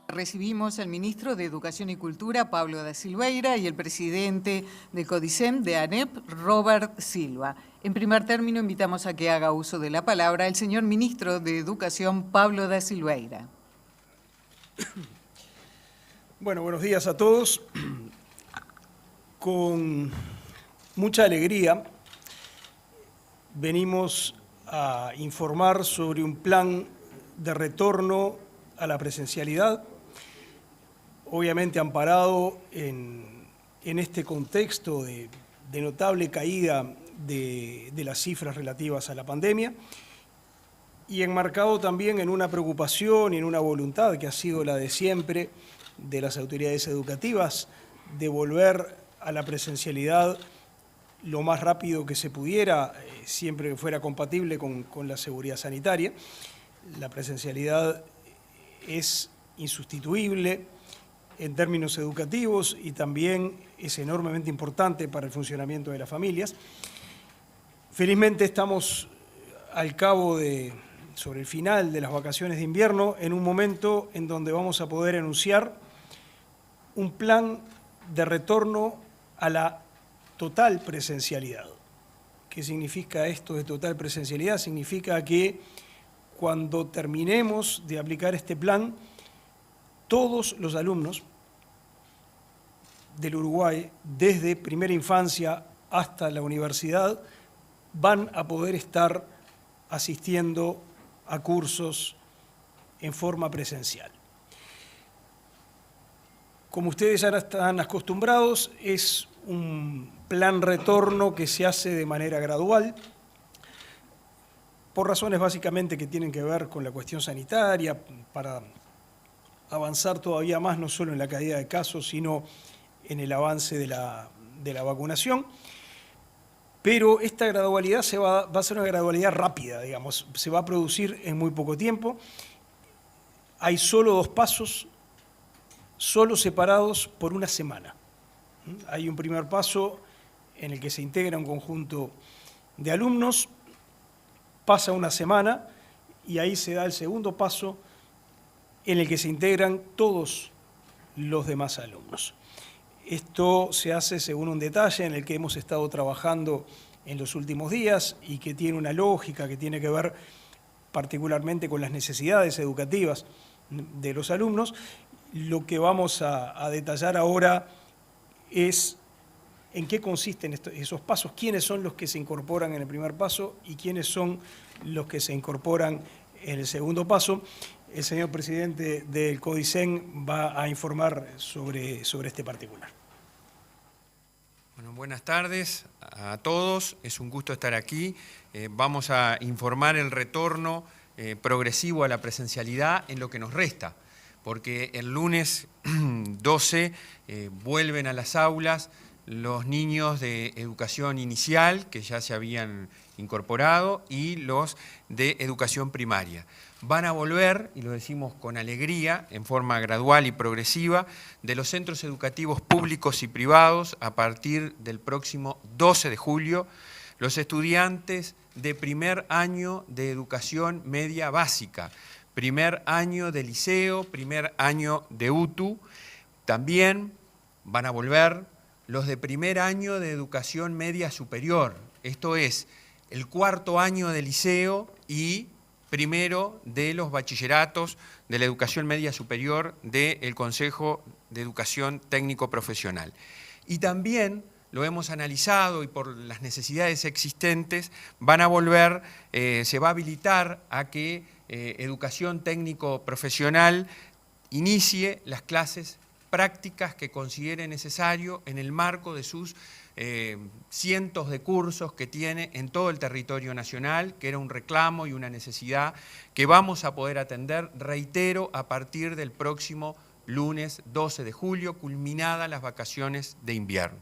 Recibimos al ministro de Educación y Cultura, Pablo da Silveira, y el presidente de CODICEM, de ANEP, Robert Silva. En primer término, invitamos a que haga uso de la palabra el señor ministro de Educación, Pablo da Silveira. Bueno, buenos días a todos. Con mucha alegría venimos a informar sobre un plan de retorno a la presencialidad, obviamente amparado en este contexto de notable caída de las cifras relativas a la pandemia y enmarcado también en una preocupación y en una voluntad que ha sido la de siempre de las autoridades educativas de volver a la presencialidad lo más rápido que se pudiera, siempre que fuera compatible con la seguridad sanitaria. La presencialidad es insustituible en términos educativos y también es enormemente importante para el funcionamiento de las familias. Felizmente estamos al cabo sobre el final de las vacaciones de invierno, en un momento en donde vamos a poder anunciar un plan de retorno a la total presencialidad. ¿Qué significa esto de total presencialidad? Significa que cuando terminemos de aplicar este plan, todos los alumnos del Uruguay, desde primera infancia hasta la universidad, van a poder estar asistiendo a cursos en forma presencial. Como ustedes ya están acostumbrados, es un plan retorno que se hace de manera gradual, por razones básicamente que tienen que ver con la cuestión sanitaria, para avanzar todavía más, no solo en la caída de casos, sino en el avance de la vacunación. Pero esta gradualidad va a ser una gradualidad rápida, digamos, se va a producir en muy poco tiempo. Hay solo 2 pasos, solo separados por una semana. Hay un primer paso en el que se integra un conjunto de alumnos, pasa una semana y ahí se da el segundo paso en el que se integran todos los demás alumnos. Esto se hace según un detalle en el que hemos estado trabajando en los últimos días y que tiene una lógica que tiene que ver particularmente con las necesidades educativas de los alumnos. Lo que vamos a detallar ahora es en qué consisten esos pasos, quiénes son los que se incorporan en el primer paso y quiénes son los que se incorporan en el segundo paso. El señor presidente del CODICEM va a informar sobre este particular. Bueno, buenas tardes a todos, es un gusto estar aquí. Vamos a informar el retorno progresivo a la presencialidad en lo que nos resta, porque el lunes 12 vuelven a las aulas los niños de educación inicial, que ya se habían incorporado, y los de educación primaria. Van a volver, y lo decimos con alegría, en forma gradual y progresiva, de los centros educativos públicos y privados a partir del próximo 12 de julio, los estudiantes de primer año de educación media básica, primer año de liceo, primer año de UTU. También van a volver los de primer año de educación media superior, esto es, el cuarto año de liceo y primero de los bachilleratos de la educación media superior del Consejo de Educación Técnico Profesional. Y también lo hemos analizado y por las necesidades existentes van a volver, se va a habilitar a que Educación Técnico Profesional inicie las clases prácticas que considere necesario en el marco de sus cientos de cursos que tiene en todo el territorio nacional, que era un reclamo y una necesidad que vamos a poder atender, reitero, a partir del próximo lunes 12 de julio, culminadas las vacaciones de invierno.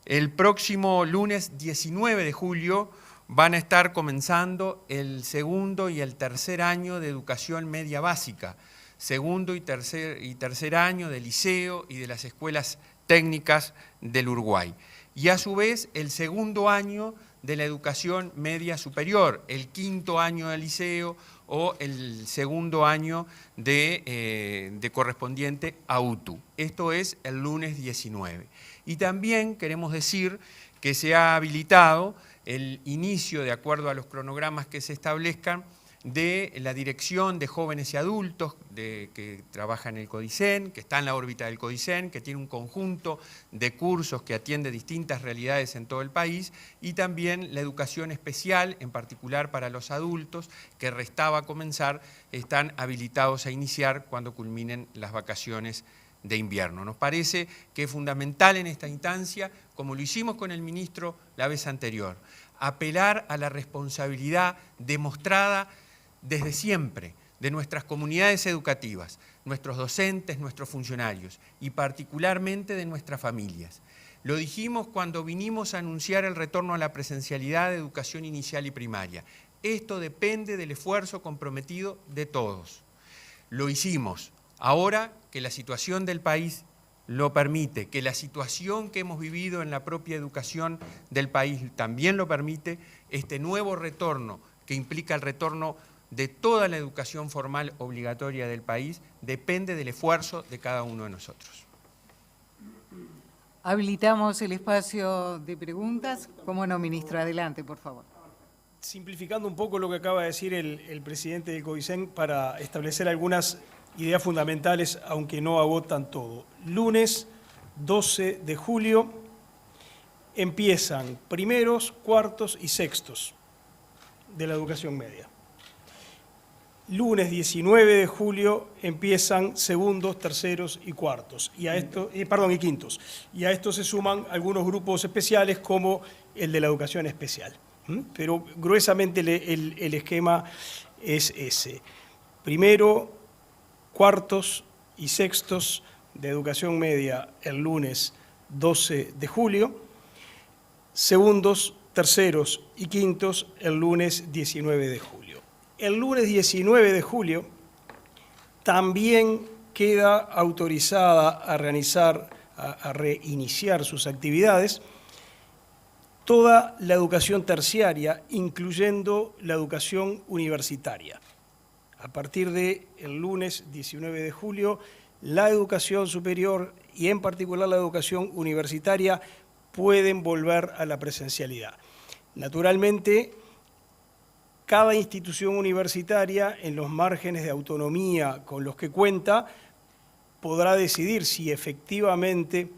El próximo lunes 19 de julio van a estar comenzando el segundo y el tercer año de educación media básica, segundo y tercer año de liceo y de las escuelas técnicas del Uruguay. Y a su vez el segundo año de la educación media superior, el quinto año de liceo, o el segundo año de correspondiente a UTU. Esto es el lunes 19. Y también queremos decir que se ha habilitado el inicio, de acuerdo a los cronogramas que se establezcan, de la Dirección de Jóvenes y Adultos que trabaja en el CODICEN, que está en la órbita del CODICEN, que tiene un conjunto de cursos que atiende distintas realidades en todo el país, y también la educación especial, en particular para los adultos, que restaba comenzar, están habilitados a iniciar cuando culminen las vacaciones de invierno. Nos parece que es fundamental en esta instancia, como lo hicimos con el ministro la vez anterior, apelar a la responsabilidad demostrada desde siempre de nuestras comunidades educativas, nuestros docentes, nuestros funcionarios y particularmente de nuestras familias. Lo dijimos cuando vinimos a anunciar el retorno a la presencialidad de educación inicial y primaria. Esto depende del esfuerzo comprometido de todos. Lo hicimos. Ahora que la situación del país lo permite, que la situación que hemos vivido en la propia educación del país también lo permite, este nuevo retorno, que implica el retorno de toda la educación formal obligatoria del país, depende del esfuerzo de cada uno de nosotros. Habilitamos el espacio de preguntas. Cómo no, ministro, adelante, por favor. Simplificando un poco lo que acaba de decir el presidente del CODICEN para establecer algunas ideas fundamentales, aunque no agotan todo. Lunes 12 de julio empiezan primeros, cuartos y sextos de la educación media. Lunes 19 de julio empiezan segundos, terceros y cuartos, y quintos. Y a esto se suman algunos grupos especiales como el de la educación especial. Pero gruesamente el esquema es ese. Primero, cuartos y sextos de educación media el lunes 12 de julio, segundos, terceros y quintos el lunes 19 de julio. El lunes 19 de julio también queda autorizada a reiniciar sus actividades toda la educación terciaria, incluyendo la educación universitaria. A partir del lunes 19 de julio, la educación superior y en particular la educación universitaria pueden volver a la presencialidad. Naturalmente, cada institución universitaria, en los márgenes de autonomía con los que cuenta, podrá decidir si efectivamente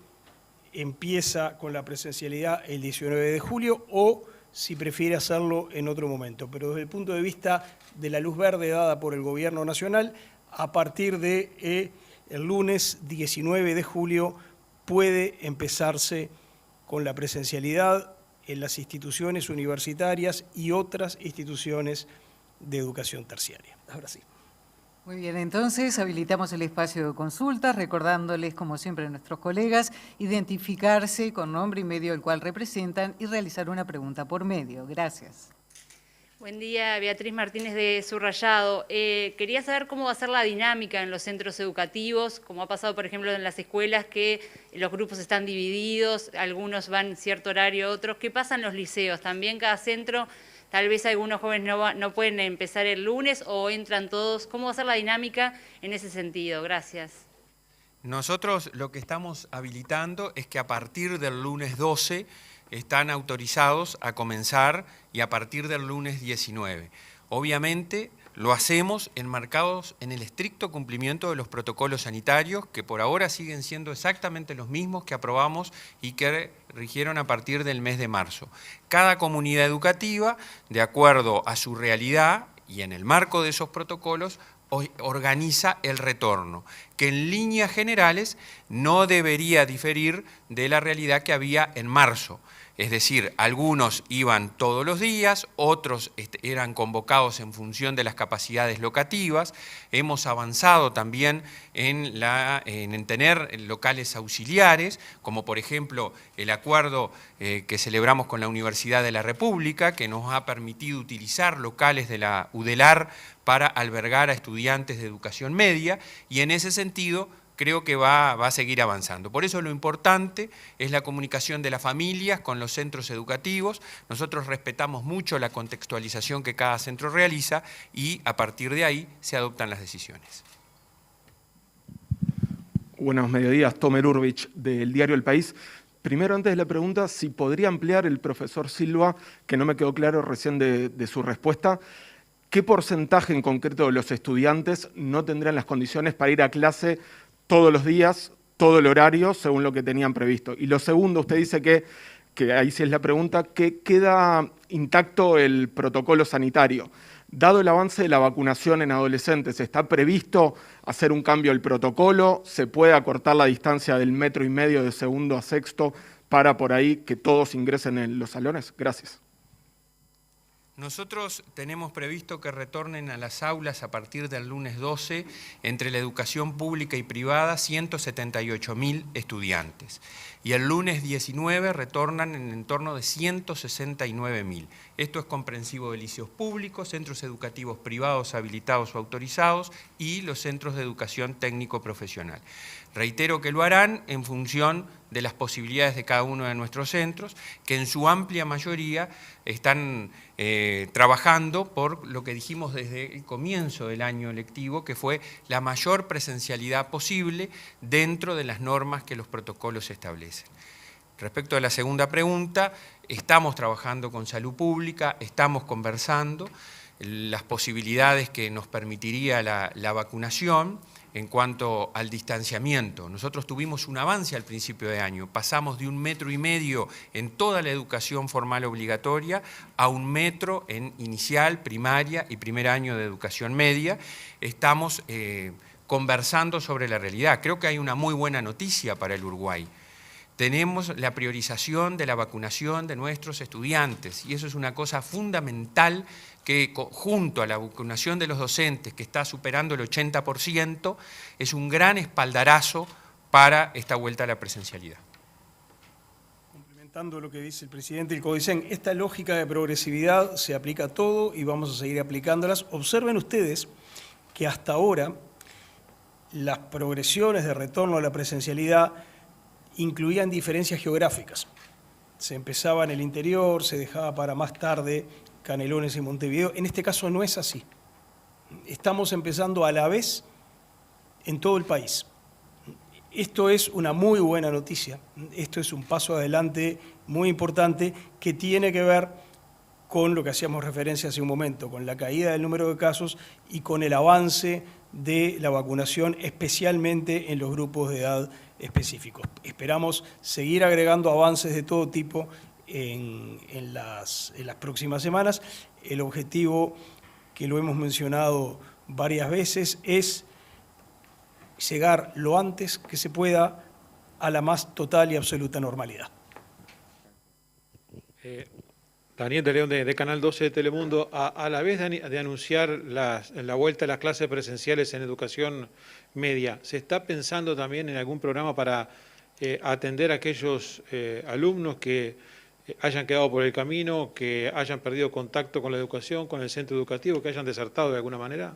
empieza con la presencialidad el 19 de julio o si prefiere hacerlo en otro momento. Pero desde el punto de vista de la luz verde dada por el Gobierno Nacional, a partir de el lunes 19 de julio puede empezarse con la presencialidad en las instituciones universitarias y otras instituciones de educación terciaria. Ahora sí. Muy bien, entonces habilitamos el espacio de consultas, recordándoles, como siempre, a nuestros colegas, identificarse con nombre y medio del cual representan y realizar una pregunta por medio. Gracias. Buen día, Beatriz Martínez de Subrayado. Quería saber cómo va a ser la dinámica en los centros educativos, como ha pasado, por ejemplo, en las escuelas, que los grupos están divididos, algunos van cierto horario, otros. ¿Qué pasa en los liceos? También cada centro, tal vez algunos jóvenes no pueden empezar el lunes o entran todos. ¿Cómo va a ser la dinámica en ese sentido? Gracias. Nosotros lo que estamos habilitando es que a partir del lunes 12 están autorizados a comenzar y a partir del lunes 19. Obviamente lo hacemos enmarcados en el estricto cumplimiento de los protocolos sanitarios, que por ahora siguen siendo exactamente los mismos que aprobamos y que rigieron a partir del mes de marzo. Cada comunidad educativa, de acuerdo a su realidad y en el marco de esos protocolos, organiza el retorno, que en líneas generales no debería diferir de la realidad que había en marzo. Es decir, algunos iban todos los días, otros eran convocados en función de las capacidades locativas. Hemos avanzado también en tener locales auxiliares, como por ejemplo el acuerdo que celebramos con la Universidad de la República, que nos ha permitido utilizar locales de la UDELAR para albergar a estudiantes de educación media, y en ese sentido creo que va a seguir avanzando. Por eso lo importante es la comunicación de las familias con los centros educativos. Nosotros respetamos mucho la contextualización que cada centro realiza y a partir de ahí se adoptan las decisiones. Buenos mediodías, Tomer Urbich, del diario El País. Primero, antes de la pregunta, si podría ampliar el profesor Silva, que no me quedó claro recién de su respuesta, ¿qué porcentaje en concreto de los estudiantes no tendrán las condiciones para ir a clase todos los días, todo el horario, según lo que tenían previsto? Y lo segundo, usted dice que ahí sí es la pregunta, que queda intacto el protocolo sanitario. Dado el avance de la vacunación en adolescentes, ¿está previsto hacer un cambio al protocolo? ¿Se puede acortar la distancia del 1,5 metros de segundo a sexto para por ahí que todos ingresen en los salones? Gracias. Nosotros tenemos previsto que retornen a las aulas a partir del lunes 12, entre la educación pública y privada, 178.000 estudiantes. Y el lunes 19 retornan en torno de 169.000. Esto es comprensivo de liceos públicos, centros educativos privados habilitados o autorizados y los centros de educación técnico-profesional. Reitero que lo harán en función de las posibilidades de cada uno de nuestros centros, que en su amplia mayoría están trabajando por lo que dijimos desde el comienzo del año lectivo, que fue la mayor presencialidad posible dentro de las normas que los protocolos establecen. Respecto a la segunda pregunta, estamos trabajando con salud pública, estamos conversando las posibilidades que nos permitiría la vacunación. En cuanto al distanciamiento, nosotros tuvimos un avance al principio de año, pasamos de 1,5 metros en toda la educación formal obligatoria a 1 metro en inicial, primaria y primer año de educación media. Estamos conversando sobre la realidad. Creo que hay una muy buena noticia para el Uruguay. Tenemos la priorización de la vacunación de nuestros estudiantes y eso es una cosa fundamental que junto a la vacunación de los docentes, que está superando el 80%, es un gran espaldarazo para esta vuelta a la presencialidad. Complementando lo que dice el presidente del CODICEN, esta lógica de progresividad se aplica a todo y vamos a seguir aplicándolas. Observen ustedes que hasta ahora las progresiones de retorno a la presencialidad incluían diferencias geográficas. Se empezaba en el interior, se dejaba para más tarde Canelones y Montevideo. En este caso no es así. Estamos empezando a la vez en todo el país. Esto es una muy buena noticia. Esto es un paso adelante muy importante que tiene que ver con lo que hacíamos referencia hace un momento, con la caída del número de casos y con el avance de la vacunación, especialmente en los grupos de edad específicos. Esperamos seguir agregando avances de todo tipo en las próximas semanas. El objetivo, que lo hemos mencionado varias veces, es llegar lo antes que se pueda a la más total y absoluta normalidad. Daniel de León, de Canal 12 de Telemundo, a la vez de anunciar la vuelta a las clases presenciales en educación media, ¿se está pensando también en algún programa para atender a aquellos alumnos que hayan quedado por el camino, que hayan perdido contacto con la educación, con el centro educativo, que hayan desertado de alguna manera?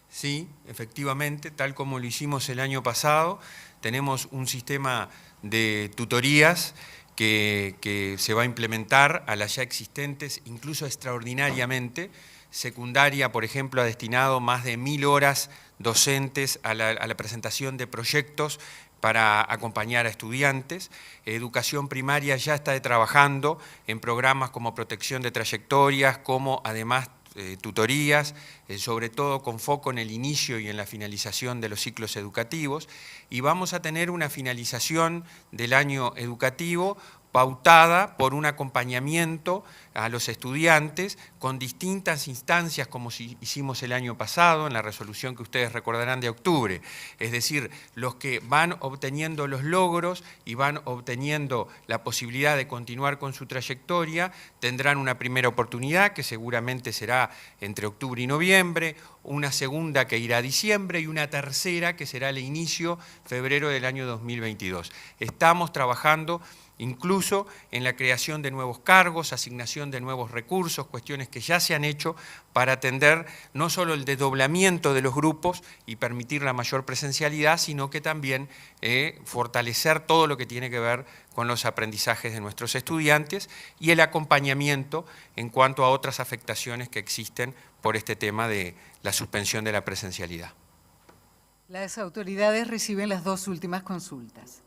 Sí, efectivamente, tal como lo hicimos el año pasado, tenemos un sistema de tutorías que se va a implementar a las ya existentes, incluso extraordinariamente. Secundaria, por ejemplo, ha destinado más de 1.000 horas docentes a la presentación de proyectos para acompañar a estudiantes. Educación primaria ya está trabajando en programas como protección de trayectorias, como además tutorías, sobre todo con foco en el inicio y en la finalización de los ciclos educativos, y vamos a tener una finalización del año educativo pautada por un acompañamiento a los estudiantes con distintas instancias, como hicimos el año pasado en la resolución que ustedes recordarán de octubre. Es decir, los que van obteniendo los logros y van obteniendo la posibilidad de continuar con su trayectoria tendrán una primera oportunidad que seguramente será entre octubre y noviembre, una segunda que irá a diciembre y una tercera que será el inicio febrero del año 2022. Estamos trabajando incluso en la creación de nuevos cargos, asignación de nuevos recursos, cuestiones que ya se han hecho para atender no solo el desdoblamiento de los grupos y permitir la mayor presencialidad, sino que también fortalecer todo lo que tiene que ver con los aprendizajes de nuestros estudiantes y el acompañamiento en cuanto a otras afectaciones que existen por este tema de la suspensión de la presencialidad. Las autoridades reciben las 2 últimas consultas.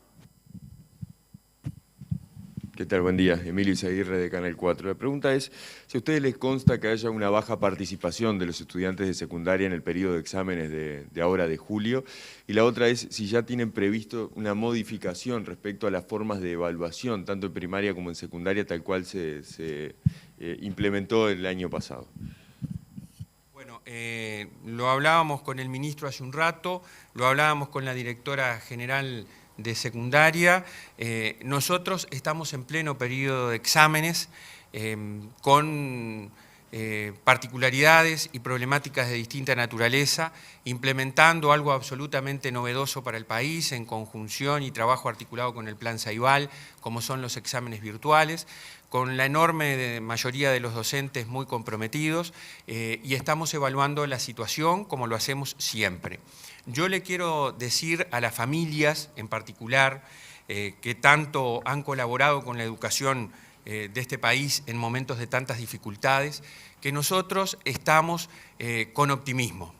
¿Qué tal? Buen día. Emilio Izaguirre de Canal 4. La pregunta es si a ustedes les consta que haya una baja participación de los estudiantes de secundaria en el periodo de exámenes de ahora de julio. Y la otra es si ya tienen previsto una modificación respecto a las formas de evaluación, tanto en primaria como en secundaria, tal cual se implementó el año pasado. Bueno, lo hablábamos con el ministro hace un rato, lo hablábamos con la directora general de secundaria. Nosotros estamos en pleno periodo de exámenes con particularidades y problemáticas de distinta naturaleza, implementando algo absolutamente novedoso para el país en conjunción y trabajo articulado con el Plan Ceibal, como son los exámenes virtuales, con la enorme mayoría de los docentes muy comprometidos y estamos evaluando la situación como lo hacemos siempre. Yo le quiero decir a las familias en particular que tanto han colaborado con la educación de este país en momentos de tantas dificultades, que nosotros estamos con optimismo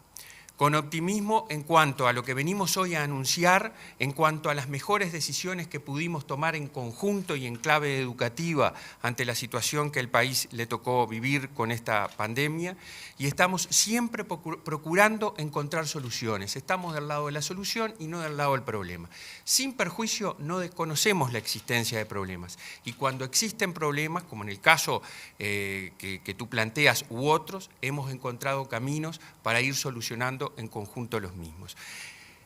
en cuanto a lo que venimos hoy a anunciar, en cuanto a las mejores decisiones que pudimos tomar en conjunto y en clave educativa ante la situación que el país le tocó vivir con esta pandemia, y estamos siempre procurando encontrar soluciones. Estamos del lado de la solución y no del lado del problema. Sin perjuicio, no desconocemos la existencia de problemas, y cuando existen problemas, como en el caso que tú planteas u otros, hemos encontrado caminos para ir solucionando en conjunto los mismos.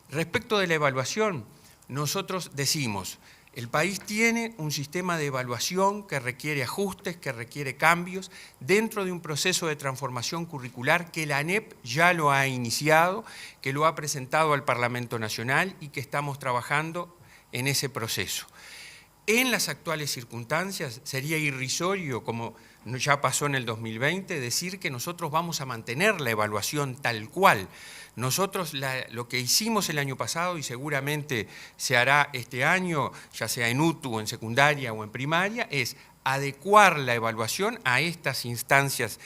Respecto de la evaluación, nosotros decimos, el país tiene un sistema de evaluación que requiere ajustes, que requiere cambios, dentro de un proceso de transformación curricular que la ANEP ya lo ha iniciado, que lo ha presentado al Parlamento Nacional y que estamos trabajando en ese proceso. En las actuales circunstancias sería irrisorio, como ya pasó en el 2020, decir que nosotros vamos a mantener la evaluación tal cual. Nosotros lo que hicimos el año pasado y seguramente se hará este año, ya sea en UTU, en secundaria o en primaria, es adecuar la evaluación a estas instancias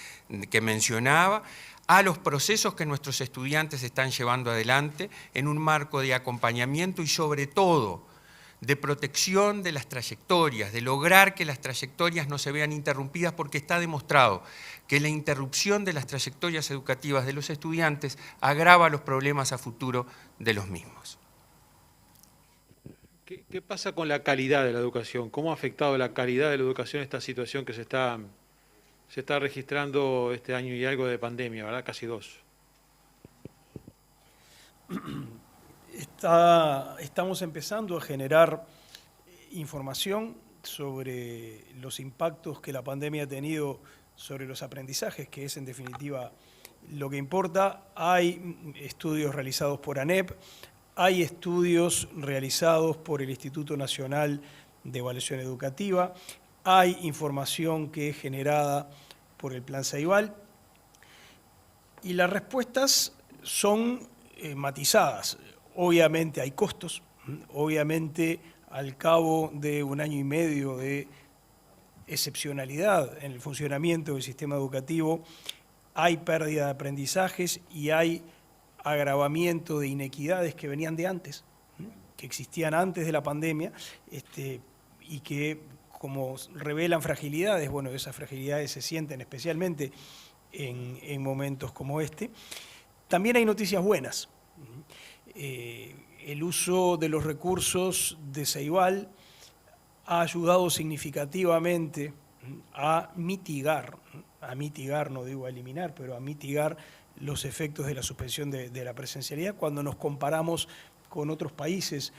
que mencionaba, a los procesos que nuestros estudiantes están llevando adelante en un marco de acompañamiento y sobre todo de protección de las trayectorias, de lograr que las trayectorias no se vean interrumpidas, porque está demostrado que la interrupción de las trayectorias educativas de los estudiantes agrava los problemas a futuro de los mismos. ¿Qué pasa con la calidad de la educación? ¿Cómo ha afectado la calidad de la educación esta situación que se está registrando este año y algo de pandemia, ¿verdad? Casi 2. Estamos empezando a generar información sobre los impactos que la pandemia ha tenido sobre los aprendizajes, que es en definitiva lo que importa. Hay estudios realizados por ANEP, hay estudios realizados por el Instituto Nacional de Evaluación Educativa, hay información que es generada por el Plan Ceibal y las respuestas son matizadas. Obviamente hay costos, obviamente al cabo de un año y medio de excepcionalidad en el funcionamiento del sistema educativo, hay pérdida de aprendizajes y hay agravamiento de inequidades que venían de antes, que existían antes de la pandemia y que como revelan fragilidades, bueno, esas fragilidades se sienten especialmente en momentos como este. También hay noticias buenas. El uso de los recursos de Ceibal ha ayudado significativamente a mitigar, no digo a eliminar, pero a mitigar los efectos de la suspensión de la presencialidad. Cuando nos comparamos con otros países,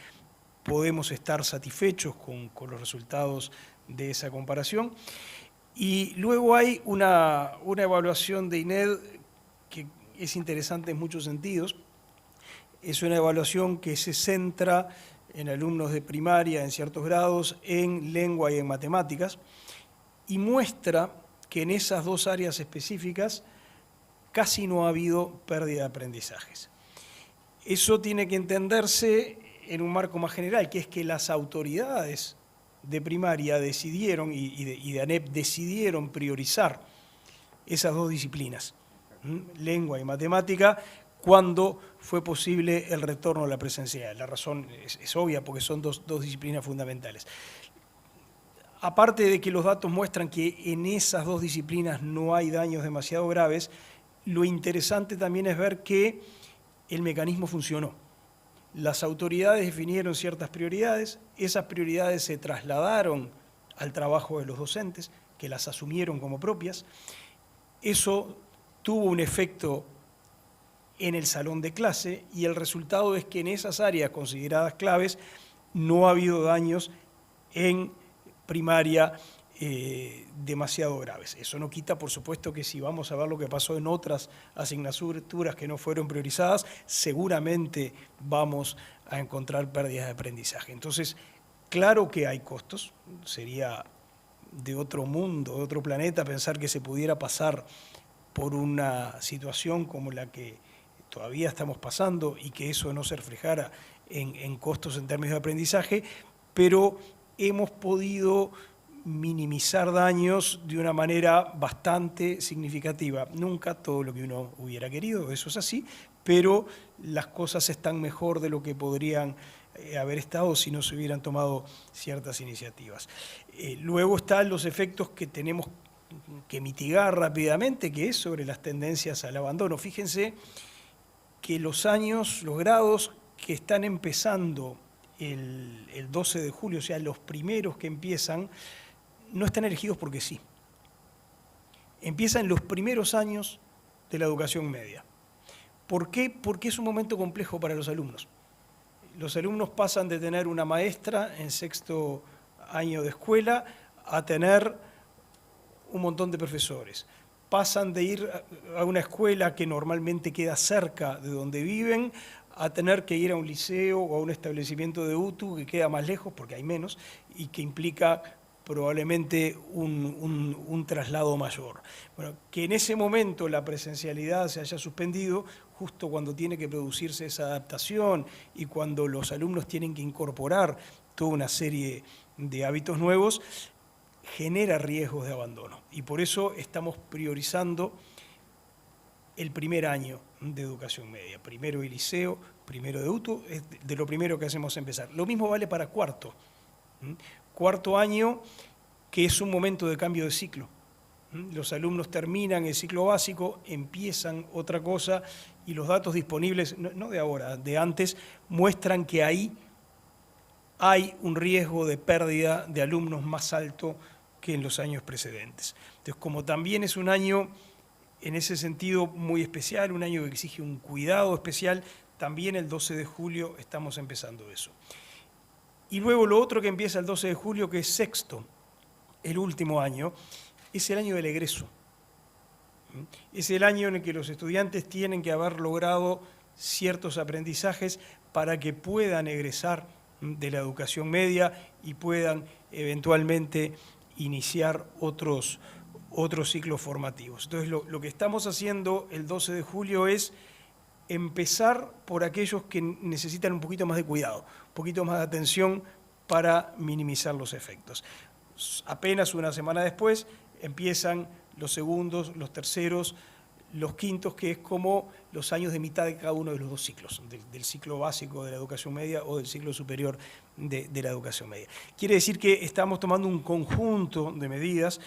podemos estar satisfechos con los resultados de esa comparación. Y luego hay una evaluación de INED que es interesante en muchos sentidos. Es una evaluación que se centra en alumnos de primaria en ciertos grados en lengua y en matemáticas, y muestra que en esas dos áreas específicas casi no ha habido pérdida de aprendizajes. Eso tiene que entenderse en un marco más general, que es que las autoridades de primaria decidieron, y de ANEP decidieron priorizar esas dos disciplinas, lengua y matemática, cuando fue posible el retorno a la presencialidad. La razón es obvia, porque son dos disciplinas fundamentales. Aparte de que los datos muestran que en esas dos disciplinas no hay daños demasiado graves, lo interesante también es ver que el mecanismo funcionó. Las autoridades definieron ciertas prioridades, esas prioridades se trasladaron al trabajo de los docentes, que las asumieron como propias. Eso tuvo un efecto en el salón de clase y el resultado es que en esas áreas consideradas claves no ha habido daños en primaria demasiado graves. Eso no quita, por supuesto, que si vamos a ver lo que pasó en otras asignaturas que no fueron priorizadas, seguramente vamos a encontrar pérdidas de aprendizaje. Entonces, claro que hay costos, sería de otro mundo, de otro planeta, pensar que se pudiera pasar por una situación como la que todavía estamos pasando y que eso no se reflejara en costos en términos de aprendizaje, pero hemos podido minimizar daños de una manera bastante significativa. Nunca todo lo que uno hubiera querido, eso es así, pero las cosas están mejor de lo que podrían haber estado si no se hubieran tomado ciertas iniciativas. Luego están los efectos que tenemos que mitigar rápidamente, que es sobre las tendencias al abandono. Fíjense que los grados que están empezando el 12 de julio, o sea, los primeros que empiezan, no están elegidos porque sí. Empiezan los primeros años de la educación media. ¿Por qué? Porque es un momento complejo para los alumnos. Los alumnos pasan de tener una maestra en sexto año de escuela a tener un montón de profesores. Pasan de ir a una escuela que normalmente queda cerca de donde viven a tener que ir a un liceo o a un establecimiento de UTU que queda más lejos porque hay menos y que implica probablemente un traslado mayor. Bueno, que en ese momento la presencialidad se haya suspendido, justo cuando tiene que producirse esa adaptación y cuando los alumnos tienen que incorporar toda una serie de hábitos nuevos, genera riesgos de abandono. Y por eso estamos priorizando el primer año de educación media, primero de liceo, primero de UTU, es de lo primero que hacemos empezar. Lo mismo vale para cuarto. Cuarto año, que es un momento de cambio de ciclo. Los alumnos terminan el ciclo básico, empiezan otra cosa y los datos disponibles, no de ahora, de antes, muestran que ahí hay un riesgo de pérdida de alumnos más alto que en los años precedentes. Entonces, como también es un año en ese sentido muy especial, un año que exige un cuidado especial, también el 12 de julio estamos empezando eso. Y luego lo otro que empieza el 12 de julio, que es sexto, el último año, es el año del egreso. Es el año en el que los estudiantes tienen que haber logrado ciertos aprendizajes para que puedan egresar de la educación media y puedan eventualmente iniciar otros ciclos formativos. Entonces, lo que estamos haciendo el 12 de julio es empezar por aquellos que necesitan un poquito más de cuidado, un poquito más de atención para minimizar los efectos. Apenas una semana después empiezan los segundos, los terceros, los quintos, que es como los años de mitad de cada uno de los dos ciclos, del ciclo básico de la educación media o del ciclo superior de la educación media. Quiere decir que estamos tomando un conjunto de medidas.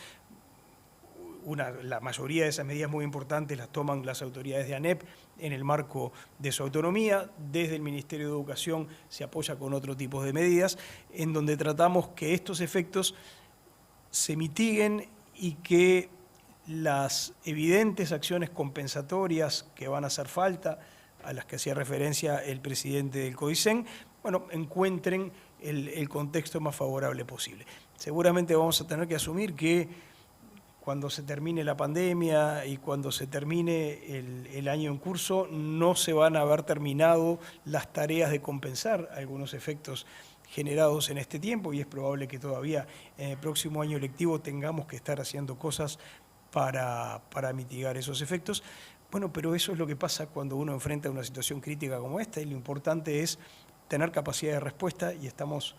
La mayoría de esas medidas muy importantes las toman las autoridades de ANEP en el marco de su autonomía. Desde el Ministerio de Educación se apoya con otro tipo de medidas, en donde tratamos que estos efectos se mitiguen y que las evidentes acciones compensatorias que van a hacer falta, a las que hacía referencia el presidente del CODICEN, bueno, encuentren el contexto más favorable posible. Seguramente vamos a tener que asumir que cuando se termine la pandemia y cuando se termine el año en curso, no se van a haber terminado las tareas de compensar algunos efectos generados en este tiempo, y es probable que todavía en el próximo año lectivo tengamos que estar haciendo cosas para mitigar esos efectos. Bueno, pero eso es lo que pasa cuando uno enfrenta una situación crítica como esta, y lo importante es tener capacidad de respuesta, y estamos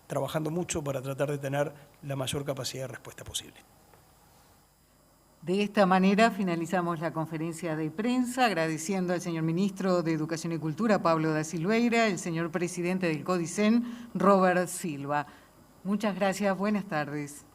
trabajando mucho para tratar de tener la mayor capacidad de respuesta posible. De esta manera finalizamos la conferencia de prensa, agradeciendo al señor Ministro de Educación y Cultura, Pablo da Silveira, el señor Presidente del CODICEN, Robert Silva. Muchas gracias, buenas tardes.